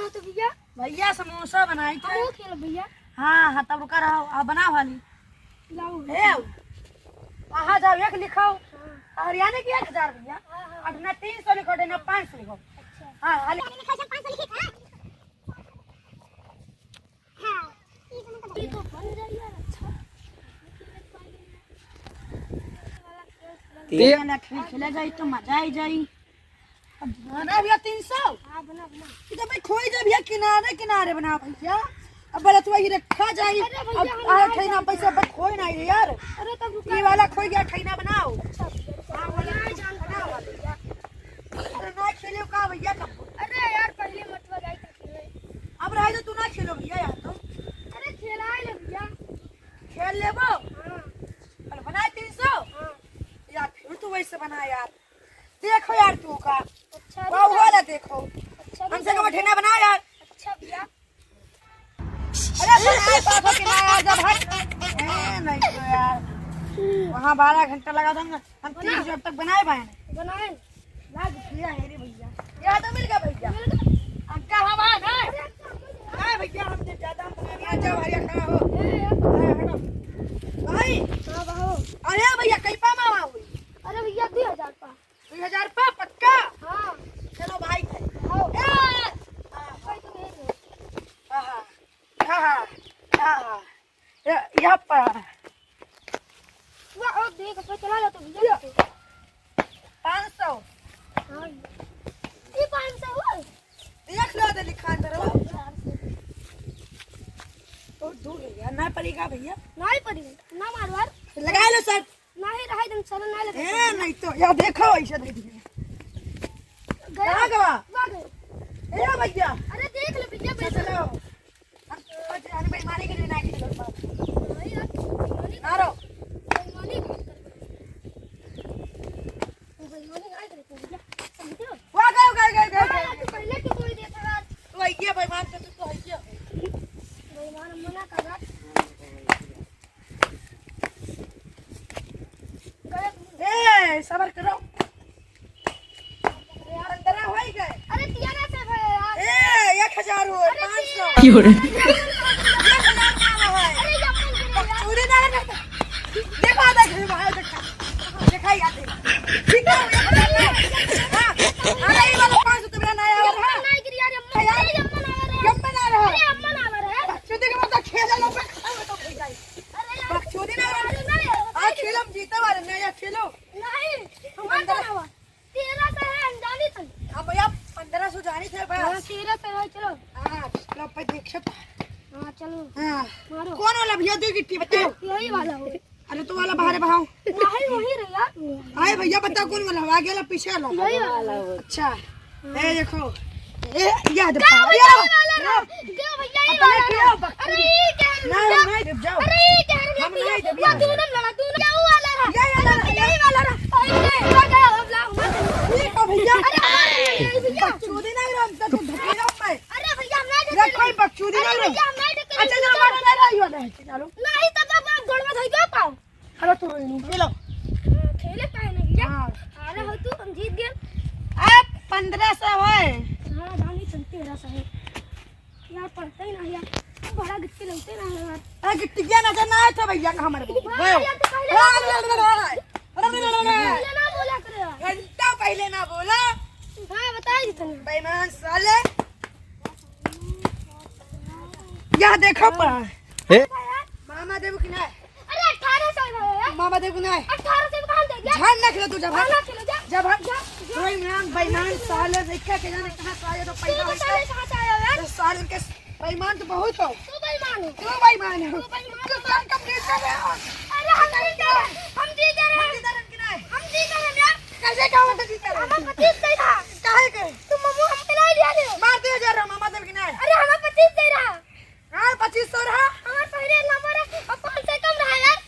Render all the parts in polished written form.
बना तो भैया? भैया समोसा बनाई थे। वो खेलो भैया। हाँ हाँ तब रुका रहो आप बना वाली लाओ कहा जाओ एक लिखो हरियाणा की 1000 भैया और ना 300 लिखो ना 500 लिखो। हाँ हाँ ये तो बन रही है। अच्छा खेला जाए तो मजा आई जाई। अब बना भैया 300। हाँ बना बना। तो भाई खोई जा भैया किनारे किनारे बना भैया। अब बोला तू ये रखा जाए अब खैना पैसा पर खोई ना यार। अरे तब ये वाला खोई गया खैना बनाओ। हाँ वाला जान बनाओ भैया। अरे ना खेलो का भैया कब? अरे यार पहले मत बजाई था खेले। अब रहे तो तू ना खेलो भैया यार तो। अरे खेला है भैया। खेल लेबो। हाँ और बनाए 300 हाँ। यार फिर तू वैसे बना यार। देखो यार तू का अच्छा वाह वाला देखो अच्छा हमसे का ठेना बना यार। अच्छा भैया। अरे बनाए पापा के ना यार जब हट नहीं तो यार वहाँ 12 घंटा लगा दूंगा हम 30 जब तक बनाए पाए बनाए लाग भैया है रे भैया यार तो मिल गया भैया अंका हम आ ना भैया हम तो ज्यादा हम बना नहीं जा भैया खड़ा हो भाई। हाँ बाबू। अरे भैया कई पा मामा हुई। अरे भैया 2000 पा। 2000 पा पक्का। हाँ चलो भाई आओ। हाँ कोई तो नहीं है। हाँ हाँ हाँ यहाँ पर वाह देख पे चला जा तो भैया। 500 हाँ ये 500 हुआ। देख लो दे लिखा अंदर वो तो दूर भैया ना पड़ेगा भैया नहीं पड़ी ना मारवार लगा लो सर नहीं रहा एकदम चलो ना लगा। ए नहीं तो यार देखो ऐसे दे दिए गया गवा गए। ए भैया अरे देख ले भैया पैसा चलो अरे भाई मारे के लिए ना की जरूरत नहीं यार मारो बेईमानी नहीं करे भैया समझो। वाह गए तू पहले क्यों बोल दिया था यार? तो आइए भाई मान के तो आइए बेईमान मना कर रहा ए सबर करो यार अंदर हो ही गए। अरे तियाना से है यार। ए 1000 हो 500 क्यों रे? अरे अरे ये अपन गिरे यार। चोरी ना करता देखो आधा घर बाहर देखा याद ठीक है हां अरे ये वाला 500 तुम्हारा नया है हां नहीं गिरी यार अम्मा। अरे अम्मा ना रहा। कब बना रहा अरे अम्मा ना रहा है। चोरी के मतलब खेल लो पे तो भई जाए। अरे यार चोरी ना नहीं आज खेलम जीते वाले नया खेलो नहीं हमारा ना हुआ। 13 से है अनजानी तक। अब भैया 1500 जानी थे हां बस 13 से है चलो। हां लो पे देख सकता हां चलो हां मारो। कौन वाला भैया दो गिट्टी बताओ। यही वाला हो। अरे तो वाला बाहर भाव नहीं वही रे यार। आए भैया बताओ कौन वाला आगे वाला पीछे वाला यही वाला। अच्छा ए देखो ए याद क्या भैया वाला ना? क्या भैया ये वाला ना? अरे ये क्या है? नहीं रुक जाओ अरे ये क्या है? हम नहीं जब या तूने लड़ा तूने क्या वो वाला रहा? यही वाला रहा। अरे लगा अब लाओ। ठीक है भैया अरे भैया बकचोदी नहीं रहा तो धकेला मैं अरे भैया मैं रखो ही बकचोदी नहीं रहा। भैया मैं अच्छा चलो मारो नहीं रही वाला है चलो नहीं तो कब आप गोड़ में धई दो पाओ। हेलो तू चलो खेले पाए ना भैया। हां अरे हो तू हम जीत गए। अब 1500 है हां रानी चलती है रहा है यार पढ़ते ही ना यार बड़ा गिट्टी लगते ना यार। अरे गिट्टी क्या नजर ना आया था भैया का हमारे को पहले ना बोला करे। घंटा पहले ना बोला हां बताई दी तने। बेईमान साले यह देखो पड़ा मामा देव की नहीं अरे 1800 है यार। मामा देव की नहीं 1800 में कहां दे दिया? झाड़ ना खिलो तू जब खाना खिलो जा। जब हम कोई नाम बेईमान साले देखा के जाने कहां से आया तो तू पैदा बता ले कहां से आया यार? साल के बेईमान तो बहुत हो तू बेईमान है। तू बेईमान है तू बेईमान तू साल कंप्लीट कर रहे हो अरे हम जीत रहे हैं। हम जीत रहे हैं। किधर की नहीं हम जीत रहे हैं यार। कैसे क्या होता जीता हमें 25 दे रहा। काहे के तू मम्मू हमके नहीं दिया दे। मार दिया जा रहा मामा देव की नहीं अरे हमें 25 दे रहा। हां 2500 रहा हमारा पहले नंबर है और 5 से कम रहा यार।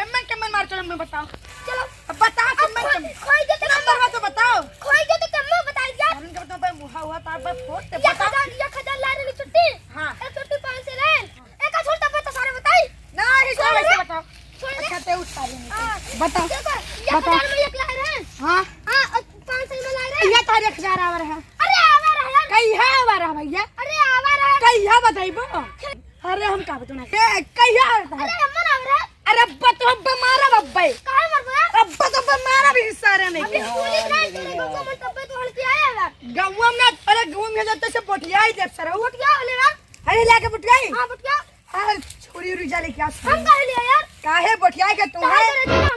एमन के मार चलो मैं बताओ चलो अब बताओ कम खोई दे तो नंबर में तो बताओ खोई दे तो कम बताई जा। हम के बताओ भाई मुहा हुआ तार पर फोट ते या बता खजा ला रही छुट्टी। हां एक छुट्टी 5 से ले। एक का छोटा पे तो सारे बताई। नहीं छोड़ ऐसे दे। बताओ छोड़ दे। अच्छा ते उठा रहे हां बताओ देखो ये हजार में एक ला रहे हैं। हां हां 500 में ला रहे हैं। ये तारीख 1000 आवर है अरे आवा रहा यार। कई है आवर है भैया अरे कहिया बताइबो? अरे हम का बताना ए कहिया अरे अम्मा ना रे अरे अब्बा तो अब्बा मारा बब्बे काहे मर गया अब्बा तो अब्बा मारा भी सारे नहीं अभी पुलिस नहीं तेरे गांव में तब तो हल्के आया यार गाँव में अरे गाँव में जाते से पोटिया ही देव सर बटिया ले ना अरे लेके पोटिया हां बटिया अरे छोरी उरी जा लेके आ हम काहे लिया यार काहे पोटिया के तू है